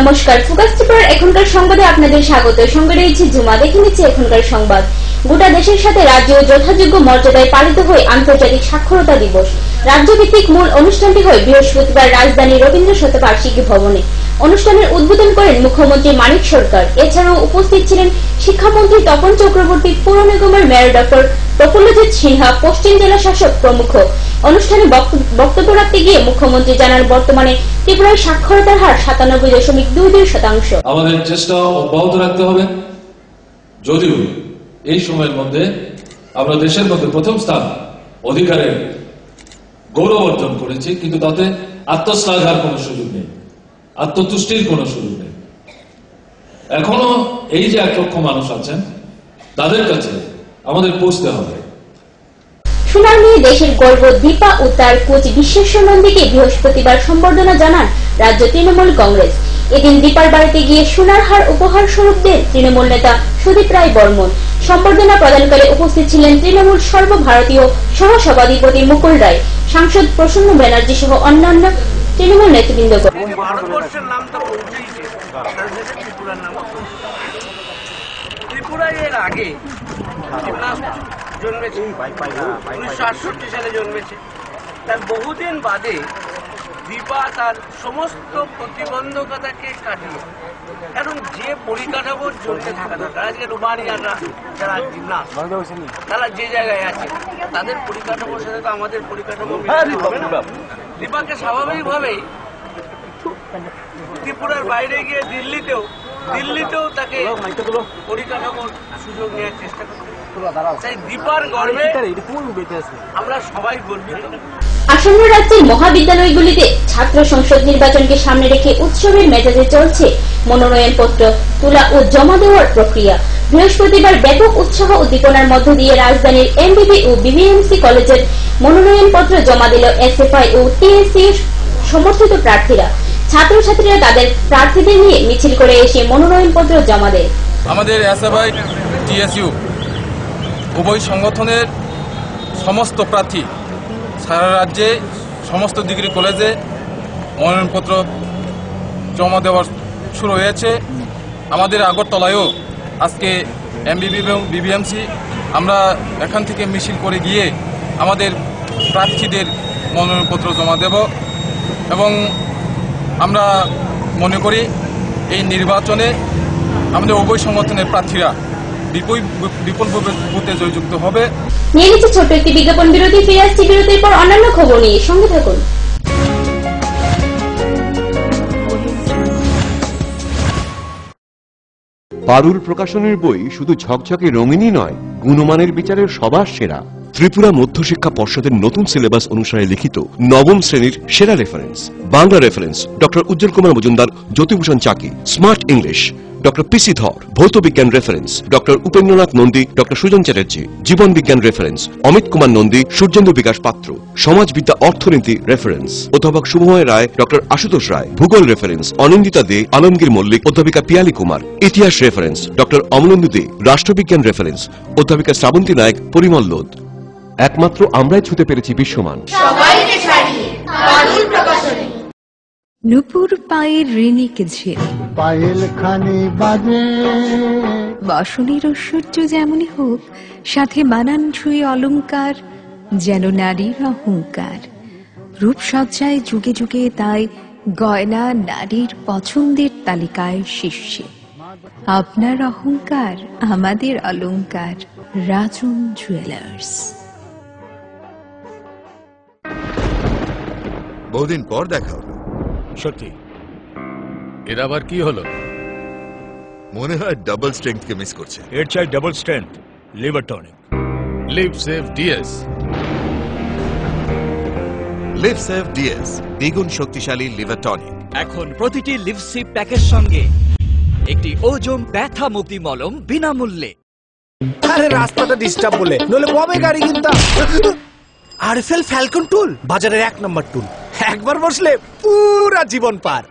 নমস্কার, ফোকাস ত্রিপুরার এখনকার সংবাদে আপনাদের স্বাগত। সঙ্গে রয়েছে জুমা। দেখে নিচ্ছে এখনকার সংবাদ। গোটা দেশের সাথে রাজ্য যথাযোগ্য মর্যাদায় পালিত হয় আন্তর্জাতিক সাক্ষরতা দিবস। রাজ্যভিত্তিক মূল অনুষ্ঠানটি হয় বৃহস্পতিবার রাজধানীর রবীন্দ্র শতবার্ষিকী ভবনে। অনুষ্ঠানের উদ্বোধন করেন মুখ্যমন্ত্রী মানিক সরকার। এছাড়াও উপস্থিত ছিলেন শিক্ষামন্ত্রী তপন চক্রবর্তী, পৌর নিগমের মেয়র ডক্টর প্রফুল্লজিৎ সিনহা, পশ্চিম জেলা শাসক প্রমুখ। অনুষ্ঠানে বক্তব্য রাখতে গিয়ে মুখ্যমন্ত্রী জানান, বর্তমানে ত্রিপুরায় সাক্ষরতার হার 97.22%। আমাদের চেষ্টা অব্যাহত রাখতে হবে। যদিও এই সময়ের মধ্যে আমরা দেশের মধ্যে প্রথম স্থান অধিকারের গৌরব অর্জন করেছি, কিন্তু তাতে আত্মশ্লাঘার কোনো সুযোগ নেই, আত্মতুষ্টির কোনো সুযোগ নেই। এখনো এই যে 1 লক্ষ মানুষ আছেন, তাদের কাছে আমাদের পৌঁছতে হবে। সোনার মেয়ে দেশের গর্ব দীপা ও তার কোচ বিশ্বেশ্বর নন্দীকে বৃহস্পতিবার সম্বর্ধনা জানান রাজ্য তৃণমূল কংগ্রেস। এদিন দীপার বাড়িতে গিয়ে সোনার হার উপহার স্বরূপ দেন তৃণমূল নেতা সুদীপ রায় বর্মন। সম্বর্ধনা প্রদানকালে উপস্থিত ছিলেন তৃণমূল সর্বভারতীয় সহ সভাধিপতি মুকুল রায়, সাংসদ প্রসন্ন ব্যানার্জি সহ অন্যান্য তৃণমূল নেতৃবৃন্দ। ত্রিপুরায় এর আগে জন্মেছে 1968 সালে জন্মেছে। তার বহুদিন বাদে দীপা তার সমস্ত প্রতিবন্ধকতাকে কাটিয়ে, কারণ যে পরিকাঠামোর জন্য থাকা দরকার, আজকে রোমানিয়ানরা যারা জিমনাস্ট তারা যে জায়গায় আছে, তাদের পরিকাঠামোর সাথে তো আমাদের পরিকাঠামো হবে না। দীপাকে স্বাভাবিকভাবেই ত্রিপুরার বাইরে গিয়ে দিল্লিতেও তাকে পরিকাঠামোর সুযোগ নেওয়ার চেষ্টা করতে। আসন্ন রাজ্যের মহাবিদ্যালয়গুলিতে ছাত্র সংসদ নির্বাচনকে সামনে রেখে উৎসবের মেজাজে চলছে মনোনয়নপত্র তোলা ও জমা দেওয়ার প্রক্রিয়া। বৃহস্পতিবার ব্যাপক উৎসাহ উদ্দীপনার মধ্য দিয়ে রাজধানীর এমবিবি ও বিবিএমসি কলেজের মনোনয়নপত্র জমা দিল এসএফআই ও টিএসসি সমর্থিত প্রার্থীরা। ছাত্রছাত্রীরা তাদের প্রার্থীদের নিয়ে মিছিল করে এসে মনোনয়নপত্র জমা দেয়। আমাদের এসএফআই টিএসইউ উভয় সংগঠনের সমস্ত প্রার্থী সারা রাজ্যে সমস্ত ডিগ্রি কলেজে মনোনয়নপত্র জমা দেওয়ার শুরু হয়েছে। আমাদের আগরতলায়ও আজকে এমবিবি এবং বিবিএমসি আমরা এখান থেকে মিছিল করে গিয়ে আমাদের প্রার্থীদের মনোনয়নপত্র জমা দেব এবং আমরা মনে করি এই নির্বাচনে আমাদের উভয় সংগঠনের প্রার্থীরা বিপুল ভোটে জয়যুক্ত হবে। নিয়ে নিচ্ছে ছোট্ট একটি বিজ্ঞাপন বিরতি। ফিরে আসছি বিরতির পর অন্যান্য খবর নিয়ে, সঙ্গে থাকুন। পারুল প্রকাশনের বই শুধু ঝকঝকে রঙিনই নয়, গুণমানের বিচারের সবার সেরা। ত্রিপুরা মধ্যশিক্ষা পর্ষদের নতুন সিলেবাস অনুসারে লিখিত নবম শ্রেণীর সেরা reference. Bangla reference doctor Ujjwal Kumar Majumdar, Jyotibhushan Chaki. Smart English doctor PC Dhar. ভৌত বিজ্ঞান reference doctor Upendranath Nandi, doctor Sujan Chatterjee. জীবন বিজ্ঞান রেফারেন্স অমিত কুমার নন্দী, সূর্যেন্দু বিকাশ পাত্র। সমাজবিদ্যা অর্থনীতি রেফারেন্স অধ্যাপক শুভময় রায়, ডক্টর আশুতোষ রায়। ভূগোল রেফারেন্স অনিন্দিতা দে, আলমগীর মল্লিক, অধ্যাপিকা পিয়ালি কুমার। ইতিহাস রেফারেন্স ডক্টর অমলেন্দু দে। রাষ্ট্রবিজ্ঞান রেফারেন্স অধ্যাপিকা শ্রাবন্তী নায়ক, পরিমল লোধ। একমাত্র আমরাই ছুতে পেরেছি বিশ্বমান। নুপুর পায়ের ঋণিকে ঝিল পায়েল খানি বাজে, বসনের ঐশ্বর্য যেমনই হোক, সাথে মানানসই অলংকার, যেন নারীর অহংকার। রূপসজ্জায় যুগে যুগে তাই গয়না নারীর পছন্দের তালিকায় শীর্ষে। আপনার অহংকার আমাদের অলংকার। রাজন জুয়েলার্স। বহুদিন পর দেখা হলো। সত্যি, এর আবার কি হলো? মনে হয় ডাবল স্ট্রেংথ কে মিস করছে। এর চাই double strength liver tonic. Liv Save DS. Liv Save DS দ্বিগুণ শক্তিশালী লিভার টনিক। এখন প্রতিটি লিভ সেভ প্যাকের সঙ্গে একটি ওজন ব্যথা মুক্তি মলম বিনামূল্যে। আরে রাস্তাটা ডিস্টার্ব বলে, নলে কবে গাড়ি কিনতাম। আরএফএল ফ্যালকন টুল বাজারের 1 নম্বর টুল। একবার বসলে পুরা জীবন পার।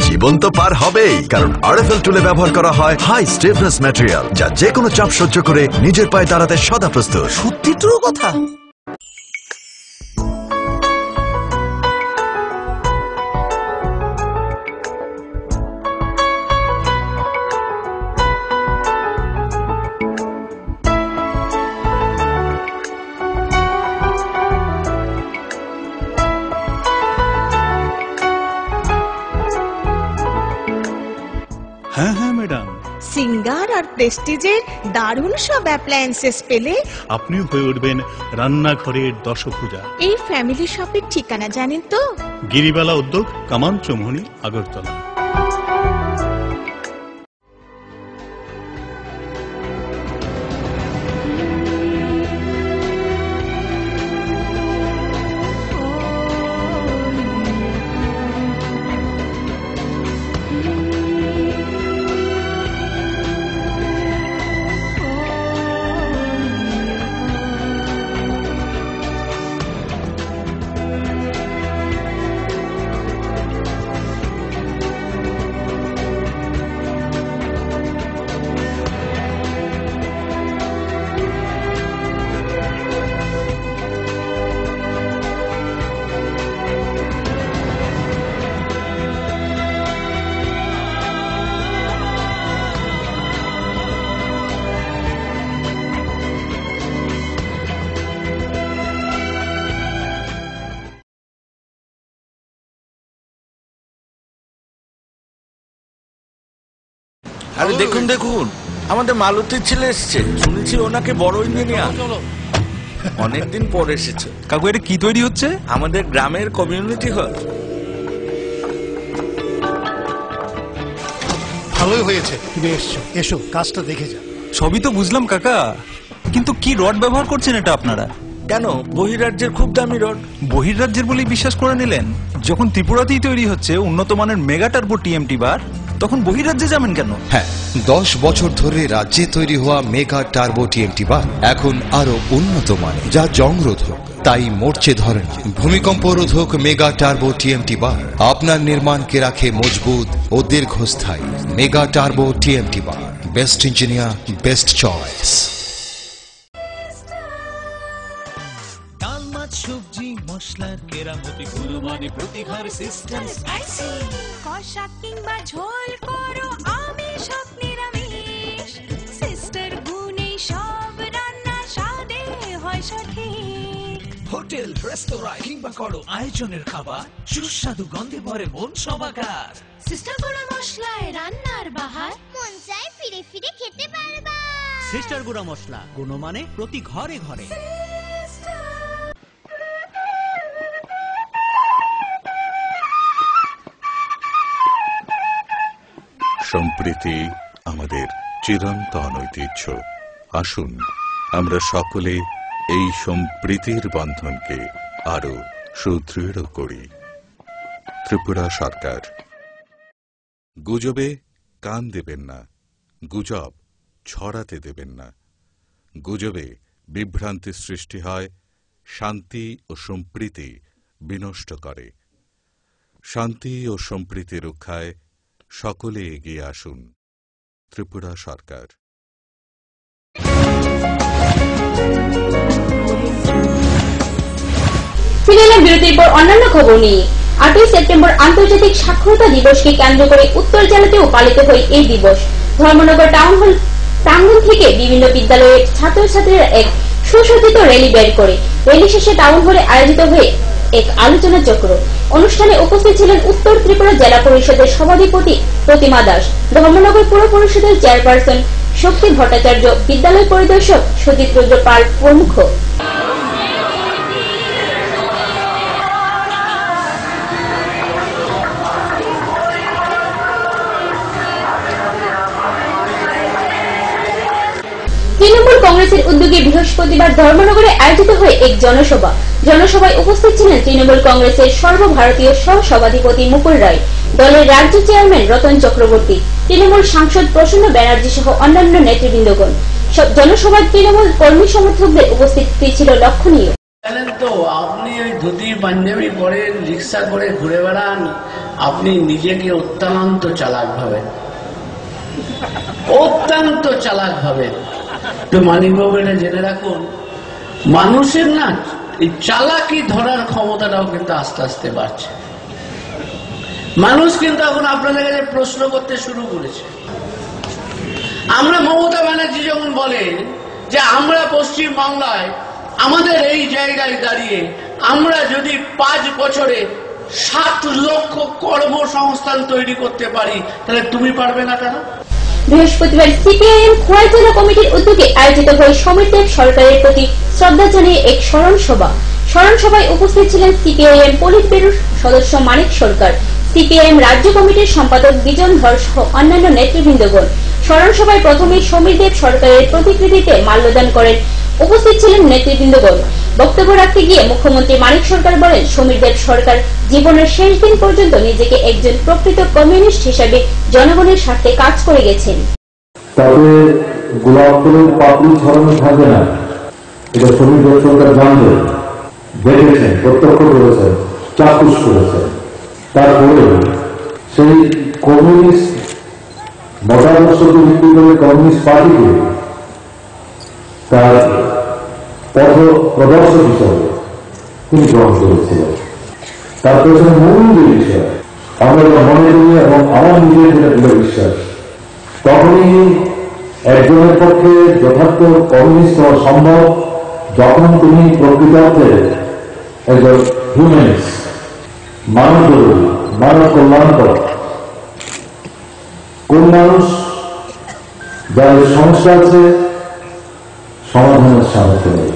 জীবন তো পার হবেই, কারণ আরএফএল টুলে ব্যবহার করা হয় হাই স্টিফনেস ম্যাটেরিয়াল, যা যে কোনো চাপ সহ্য করে নিজের পায়ে দাঁড়াতে সদা প্রস্তুত। সত্যি ট্রু কথা। প্রেস্টিজের দারুণ সব অ্যাপ্লায়েন্সেস পেলে আপনিও হয়ে উঠবেন রান্নাঘরের দশভুজা। এই ফ্যামিলি শপের ঠিকানা জানেন তো? গিরিবালা উদ্যোগ, কামান চৌমুহনী, আগরতলা। আরে দেখুন দেখুন, আমাদের মালতীর ছেলে এসছে, শুনেছি ওনাকে বড় ইঞ্জিনিয়ার। অনেকদিন পর এসেছে। কাকু এটা কি তৈরি হচ্ছে? আমাদের গ্রামের কমিউনিটি হল। ভালোই হয়েছে তুমি এসছো, এসো কাজটা দেখে যা। সবই তো বুঝলাম কাকা, কিন্তু কি রড ব্যবহার করছেন এটা আপনারা? কেন, বহিরাজ্যের খুব দামি রড। বহিরাজ্যের বলেই বিশ্বাস করে নিলেন? যখন ত্রিপুরাতেই তৈরি হচ্ছে উন্নত মানের মেগা টার্বো টিএমটি বার, তখন বহিরাজ্যে যাবেন কেন? হ্যাঁ, 10 বছর ধরে রাজ্যে তৈরি হওয়া মেগা টার্বো টিএমটি বার এখন আরো উন্নত মানের, যা জংরোধক, তাই মরচে ধরে না। ভূমিকম্প রোধক মেগা টার্বো টিএমটি বার আপনার নির্মাণকে রাখে মজবুত ও দীর্ঘস্থায়ী। মেগা টার্বো টিএমটি বার, বেস্ট ইঞ্জিনিয়ার, বেস্ট চয়েস। ডাল মাছ সবজি মশলার কেরামতি গুণমানে প্রতিঘার সিস্টেম স্পাইসি। কষা কিংবা ঝোল করো আমিষ হোক নিরামিষ, সিস্টার গুণে সব রান্না স্বাদে হয় সঠিক। হোটেল রেস্তোরাঁ কিংবা করো আয়োজনের খাবার, সুস্বাদু গন্ধে ভরে মন সবাকার। সিস্টার গুঁড়া মশলায় রান্নার বাহার, মন চায় ফিরে ফিরে খেতে পারবা। সিস্টার গুঁড়া মশলা, গুণমানে প্রতি ঘরে ঘরে। সম্প্রীতি আমাদের চিরন্তন ঐতিহ্য। আসুন আমরা সকলে এই সম্প্রীতির বন্ধনকে আরো সুদৃঢ় করি। ত্রিপুরা সরকার। গুজবে কান দেবেন না, গুজব ছড়াতে দেবেন না। গুজবে বিভ্রান্তি সৃষ্টি হয়, শান্তি ও সম্প্রীতি বিনষ্ট করে। শান্তি ও সম্প্রীতি রক্ষায় সকলে এগিয়ে আসুন। ত্রিপুরা সরকার। ফিরে এলাম বিরতির পর অন্যান্য খবর নিয়ে। 8ই সেপ্টেম্বর আন্তর্জাতিক সাক্ষরতা দিবসকে কেন্দ্র করে উত্তর জেলাতেও পালিত হয় এই দিবস। ধর্মনগর টাউন হল প্রাঙ্গণ থেকে বিভিন্ন বিদ্যালয়ের ছাত্রছাত্রীরা এক সুসজ্জিত র্যালি বের করে। র্যালি শেষে টাউন হলে আয়োজিত হয়ে এক আলোচনা চক্র। অনুষ্ঠানে উপস্থিত ছিলেন উত্তর ত্রিপুরা জেলা পরিষদের সভাধিপতি প্রতিমা দাস, ধর্মনগর পুর পরিষদের চেয়ারপারসন শক্তি ভট্টাচার্য, বিদ্যালয় পরিদর্শক সজিত রুদ্র পাল প্রমুখ। তৃণমূল কংগ্রেসের উদ্যোগে বৃহস্পতিবার ধর্মনগরে আয়োজিত হয় এক জনসভা। জনসভায় উপস্থিত ছিলেন তৃণমূল কংগ্রেসের সর্বভারতীয় সহ সভাধিপতি মুকুল রায়, দলের রাজ্য চেয়ারম্যান রতন চক্রবর্তী, তৃণমূল সাংসদ প্রসন্ন ব্যানার্জি সহ অন্যান্য নেতৃবৃন্দগণ। জনসভায় তৃণমূল কর্মী সমর্থকদের উপস্থিতি ছিল লক্ষণীয়। জানেন তো, আপনি ওই ধুতি পাঞ্জাবি পরে রিক্সা করে ঘুরে বেড়ান, আপনি নিজেকে অত্যন্ত চালাক ভাবেন, অত্যন্ত চালাক ভাবেন। তো মানিকবাবু এটা জেনে রাখুন, মানুষের না এই চালাকি ধরার ক্ষমতাটাও কিন্তু আস্তে আস্তে বাড়ছে। মানুষ কিন্তু এখন আপনাদের কাছে প্রশ্ন করতে শুরু করেছে। আমরা মমতা ব্যানার্জি যখন বলেন যে আমরা পশ্চিম বাংলায় আমাদের এই জায়গায় দাঁড়িয়ে আমরা যদি 5 বছরে 7 লক্ষ কর্মসংস্থান তৈরি করতে পারি, তাহলে তুমি পারবে না কেন? বৃহস্পতিবার সিপিআইএম খোয়াই জেলা কমিটির উদ্যোগে আয়োজিত হয় সমীর দেব সরকারের প্রতি শ্রদ্ধা জানিয়ে এক স্মরণ সভা। স্মরণ সভায় উপস্থিত ছিলেন সিপিআইএম পলিট ব্যুরোর সদস্য মানিক সরকার, সিপিআইএম রাজ্য কমিটির সম্পাদক বিজন ধর সহ অন্যান্য নেতৃবৃন্দগণ। স্মরণ সভায় প্রথমেই সমীর দেব সরকারের প্রতিকৃতিতে মাল্যদান করেন। উপস্থিত ছিলেন নেতৃবৃন্দগণ। বক্তব্য রাখতে গিয়ে মুখ্যমন্ত্রী মানিক সরকার বলেন, সমীর দেব সরকার জীবনের শেষ দিন পর্যন্ত নিজেকে একজন প্রকৃত কমিউনিস্ট হিসাবে জনগণের স্বার্থে কাজ করে গেছেন। তবে গোলাপ ফুলের পাপড়ি ছড়ানো থাকে না, এটা সমীর দেব সরকার জানবে, দেখেছেন, প্রত্যক্ষ করেছেন, চাক্ষুষ করেছেন। তারপরে সেই কমিউনিস্ট মতাদর্শকে ভিত্তি করে কমিউনিস্ট পার্টিকে তার পথ প্রদর্শক হিসাবে তিনি গ্রহণ করেছিলেন। তার পেছনে মূল যে বিষয় আমরা মনে করি এবং আমার নিজের যেটা দৃঢ় বিশ্বাস, তখনই একজনের পক্ষে যথার্থ কমিউনিস্ট হওয়া সম্ভব যখন তিনি প্রকৃতার্থে একজন হিউম্যানিস্ট, মানব কল্যাণকর, কোন মানুষ যাদের সমস্যা আছে সমাধানের সামর্থ্য নেই।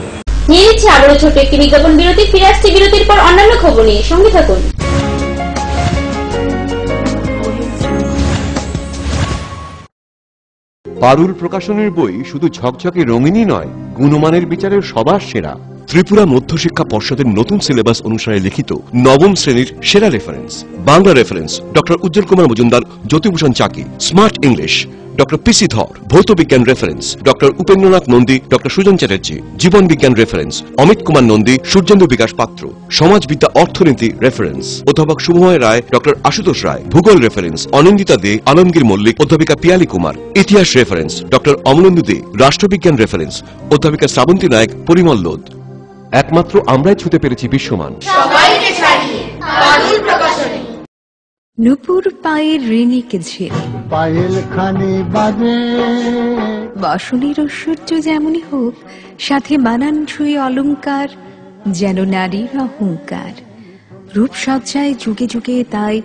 নিয়ে নিচ্ছে আবারও ছোট্ট একটি বিজ্ঞাপন বিরতি। ফিরে আসছে বিরতির পর অন্যান্য খবর নিয়ে, সঙ্গে থাকুন। পারুল প্রকাশনের বই শুধু ঝকঝকে রঙিনই নয়, গুণমানের বিচারের সবার সেরা। ত্রিপুরা মধ্যশিক্ষা পর্ষদের নতুন সিলেবাস অনুসারে লিখিত নবম শ্রেণীর সেরা reference. Bangla reference doctor Ujjwal Kumar Majumdar, Jyotibhushan Chaki. Smart English doctor PC Dhar. ভৌত বিজ্ঞান reference doctor Upendranath Nandi, doctor Sujan Chatterjee. জীবন বিজ্ঞান রেফারেন্স অমিত কুমার নন্দী, সূর্যেন্দু বিকাশ পাত্র। সমাজবিদ্যা অর্থনীতি রেফারেন্স অধ্যাপক শুভময় রায়, ডক্টর আশুতোষ রায়। ভূগোল রেফারেন্স অনিন্দিতা দে, আলমগীর মল্লিক, অধ্যাপিকা পিয়ালি কুমার। ইতিহাস রেফারেন্স ডক্টর অমলেন্দু দে। রাষ্ট্রবিজ্ঞান রেফারেন্স অধ্যাপিকা শ্রাবন্তী নায়ক, পরিমল লোদ। একমাত্র আমরাই ছুতে পেরেছি বিশ্বমান। নুপুর পায়ের ঋণিক ঝিল, পায়েল খানি বাজে বাসনের ঐশ্বর্য যেমনই হোক, সাথে মানানসই অলংকার, যেন নারীর অহংকার। রূপসজ্জায় যুগে যুগে তাই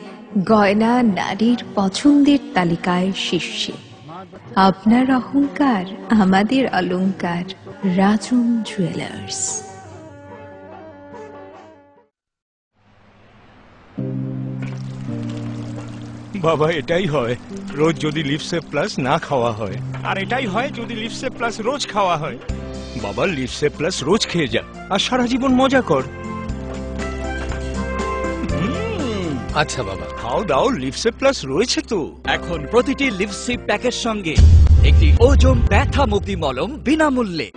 গয়না নারীর পছন্দের তালিকায় শীর্ষে। আপনার অহংকার আমাদের অলংকার। রাজন জুয়েলার্স। বাবা, এটাই হয় রোজ যদি লিপসে প্লাস না খাওয়া হয়, আর এটাই হয় যদি লিপসে প্লাস রোজ খাওয়া হয়। বাবা, লিপসে প্লাস রোজ খেয়ে যা আর সারা জীবন মজা কর। আচ্ছা বাবা, খাও দাও, লিপসে প্লাস রয়েছে তো। এখন প্রতিটি লিপসিপ প্যাকের সঙ্গে একটি ওজোম ব্যথা মুক্তি মলম বিনামূল্যে।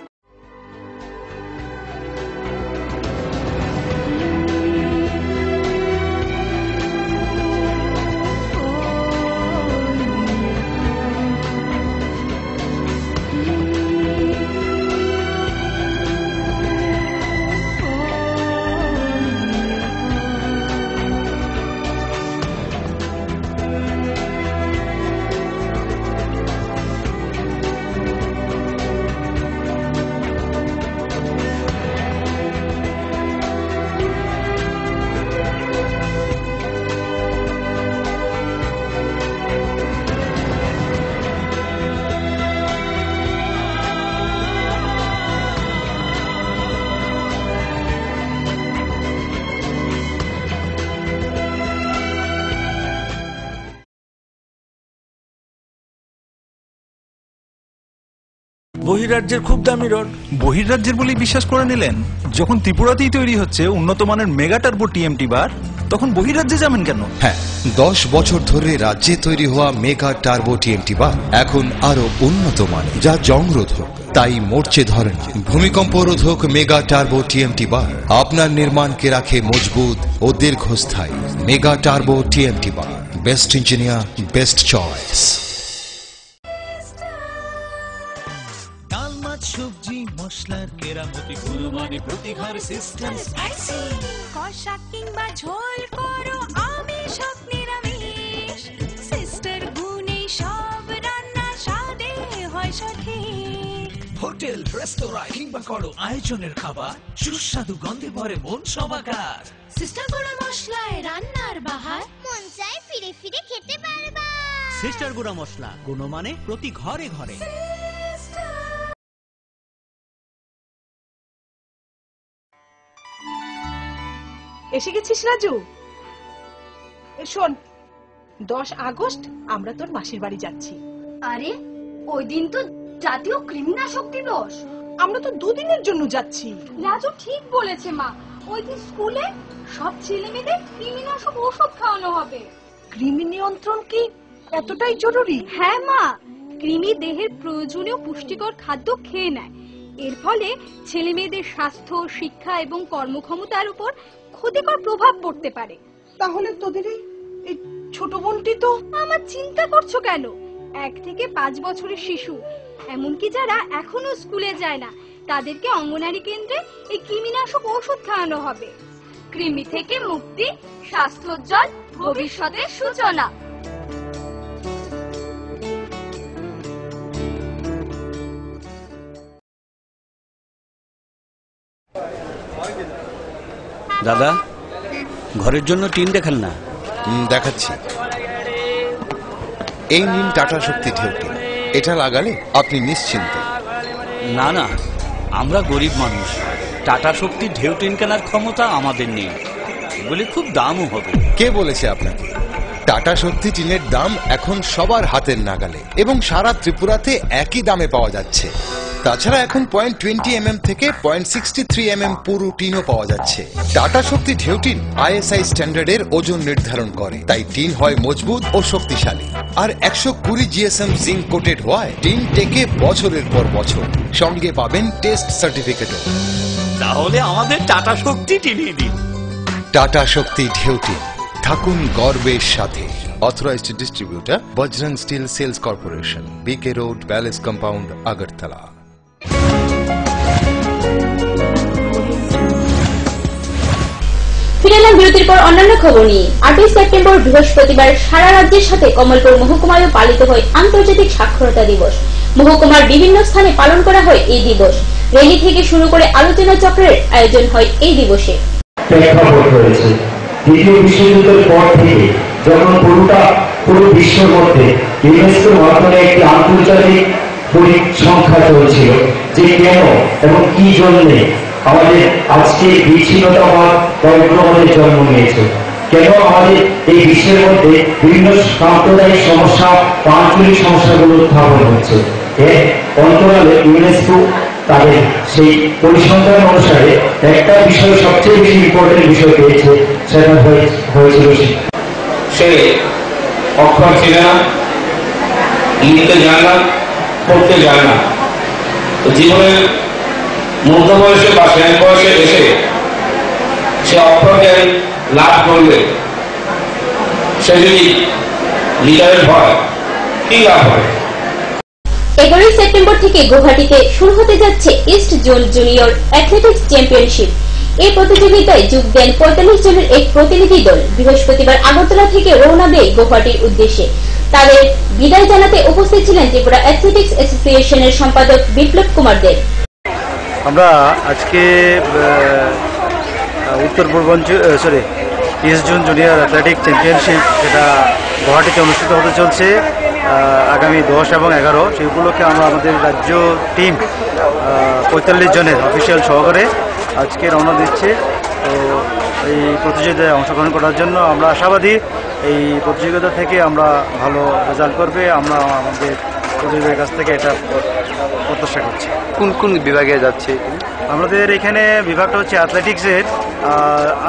বহিরাজ্যের খুব দামি রড। বহিরাজ্যের বলেই বিশ্বাস করে নিলেন? যখন ত্রিপুরাতেই তৈরি হচ্ছে উন্নত মানের মেগা টার্বো টিএমটি বার, তখন বহিরাজ্যে যাবেন কেন? হ্যাঁ, 10 বছর ধরে রাজ্যে তৈরি হওয়া মেগা টার্বো টিএমটি বার এখন আরো উন্নত মানের, যা জংরোধক, তাই মরচে ধরে না। ভূমিকম্প রোধক মেগা টার্বো টিএমটি বার আপনার নির্মাণকে রাখে মজবুত ও দীর্ঘস্থায়ী। মেগা টার্বো টিএমটি বার, বেস্ট ইঞ্জিনিয়ার, বেস্ট চয়েস। সবজি মশলার কেরামতি গুণমানে প্রতিঘর সিস্টেম স্পাইসি। কষা কিংবা ঝোল করো আমিষ হোক নিরামিষ, সিস্টার গুণে সব রান্না স্বাদে হয় সঠিক। হোটেল, রেস্তোরাঁ কিংবা করো আয়োজনের খাবার, সুস্বাদু গন্ধে ভরে মন সবাকার। সিস্টার গুঁড়ো মশলায় রান্নার বাহার, মন চায় ফিরে ফিরে খেতে পারবা। সিস্টার গুঁড়া মশলা, গুণমানে প্রতি ঘরে ঘরে। এসে গেছিস রাজু? শোন, 10 আগস্ট আমরা তোর মাসির বাড়ি যাচ্ছি। আরে ওই দিন তো জাতীয় কৃমিনাশক দিবস। আমরা তো 2 দিনের জন্য যাচ্ছি। রাজু ঠিক বলেছে মা, ওই দিন স্কুলে সব ছেলেমেয়েদের কৃমিনাশক ওষুধ খাওয়ানো হবে। কৃমি নিয়ন্ত্রণ কি এতটাই জরুরি? হ্যাঁ মা, কৃমি দেহের প্রয়োজনীয় পুষ্টিকর খাদ্য খেয়ে নেয়। এর ফলে ছেলেমেয়েদের স্বাস্থ্য, শিক্ষা এবং কর্মক্ষমতার উপর ক্ষতিকর প্রভাব পড়তে পারে। তাহলে তোদের এই ছোট বোনটি তো। আমার চিন্তা করছো কেন? 1 থেকে 5 বছরের শিশু, এমনকি যারা এখনো স্কুলে যায় না, তাদেরকে অঙ্গনারী কেন্দ্রে এই কৃমিনাশক ওষুধ খাওয়ানো হবে। কৃমি থেকে মুক্তি, স্বাস্থ্যোজ্জ্বল ভবিষ্যতের সূচনা। দাদা, ঘরের জন্য টিন দেখান না। দেখাচ্ছি। এই নিন টাটা শক্তি ঢেউটি, এটা লাগালে আপনি নিশ্চিন্ত। না না, আমরা গরিব মানুষ, টাটা শক্তির ঢেউ টিন কেনার ক্ষমতা আমাদের নেই। এগুলি খুব দামও হবে। কে বলেছে আপনাকে? টাটা শক্তি টিনের দাম এখন সবার হাতের নাগালে এবং সারা ত্রিপুরাতে একই দামে পাওয়া যাচ্ছে। তাছাড়া এখন 0.20 mm থেকে 0.63 mm পুরো টিনও পাওয়া যাচ্ছে। টাটা শক্তি ঢেউ টিন ISI স্ট্যান্ডার্ডের ওজন নির্ধারণ করে, তাই টিন হয় মজবুত ও শক্তিশালী। আর 120 GSM জিঙ্ক কোটেড হওয়ায় টিন টেকে বছরের পর বছর। সঙ্গে পাবেন টেস্ট সার্টিফিকেটও। তাহলে আমাদের টাটা শক্তি টিনিয়ে দিন। টাটা শক্তি ঢেউ টিন, থাকুন গর্বের সাথে। Authorised distributor Bajrang steel sales corporation, BK road, palace compound, Agartala. ফিরে এলাম বিরতির পর অন্যান্য খবর নিয়ে। 8ই সেপ্টেম্বর বৃহস্পতিবার সারা রাজ্যের সাথে কমলপুর মহকুমায়ও পালিত হয় আন্তর্জাতিক সাক্ষরতা দিবস। মহকুমার বিভিন্ন স্থানে পালন করা হয় এই দিবস। র্যালি থেকে শুরু করে আলোচনা চক্রের আয়োজন হয় এই দিবসে। দ্বিতীয় বিশ্বযুদ্ধের পর থেকে যখন পুরো বিশ্বের মধ্যে ইউনেস্কোর মাধ্যমে একটি আন্তর্জাতিক পরিসংখ্যা চলছিল যে কেন এবং কি জন্যে আমাদের আজকে বিচ্ছিন্নতাবাদ পরিক্রমণের জন্ম নিয়েছে, কেন আমাদের এই বিশ্বের মধ্যে বিভিন্ন সাম্প্রদায়িক সমস্যা বা আঞ্চলিক সমস্যাগুলো উত্থাপন হচ্ছে। এর অন্তরালে ইউনেস্কো তাদের সেই পরিসংখ্যান অনুসারে একটা বিষয় সবচেয়ে বেশি ইম্পর্টেন্ট বিষয় পেয়েছে, সেটা হয়েছিল সে অক্ষর ছিল না, লিখতে জানে না, পড়তে জানে না। তো জীবনের মধ্য বয়সে বা শেষ বয়সে এসে সে অক্ষর জ্ঞান লাভ করলে সে যদি লিডারের হয় কি লাভ হয়? 11ই সেপ্টেম্বর থেকে গুয়াহাটিতে শুরু হতে যাচ্ছে east zone junior athletics championship. এই প্রতিযোগিতায় যোগ দেন 45 জনের এক প্রতিনিধি দল। বৃহস্পতিবার আগরতলা থেকে রওনা দেয় গুয়াহাটির উদ্দেশ্যে। তাদের বিদায় জানাতে উপস্থিত ছিলেন ত্রিপুরা অ্যাথলেটিক্স অ্যাসোসিয়েশনের সম্পাদক বিপ্লব কুমার দেব। আমরা আজকে উত্তর পূর্বাঞ্চল east zone junior athletic championship, যেটা গুয়াহাটিতে অনুষ্ঠিত হতে চলছে আগামী 10 এবং 11, সেই উপলক্ষে আমরা আমাদের রাজ্য টিম 45 জনের অফিসিয়াল সহকারে আজকে রওনা দিচ্ছে। তো এই প্রতিযোগিতায় অংশগ্রহণ করার জন্য আমরা আশাবাদী এই প্রতিযোগিতা থেকে আমরা ভালো রেজাল্ট করবে, আমরা আমাদের প্রতিযোগীদের কাছ থেকে এটা প্রত্যাশা করছি। কোন কোন বিভাগে যাচ্ছে? আমাদের এখানে বিভাগটা হচ্ছে অ্যাথলেটিক্সের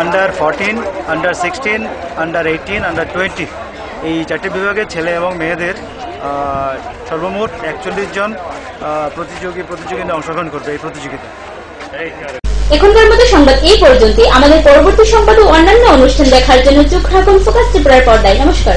আন্ডার 14, আন্ডার 16, আন্ডার 18, আন্ডার 20, এই 4টে বিভাগে ছেলে এবং মেয়েদের সর্বমোট 41 জন প্রতিযোগিতায় অংশগ্রহণ করবে এই প্রতিযোগিতায়। এখনকার মতো সংবাদ এই পর্যন্তই। আমাদের পরবর্তী সংবাদ ও অন্যান্য অনুষ্ঠান দেখার জন্য চোখ রাখুন ফোকাস ত্রিপুরার পর্দায়। নমস্কার।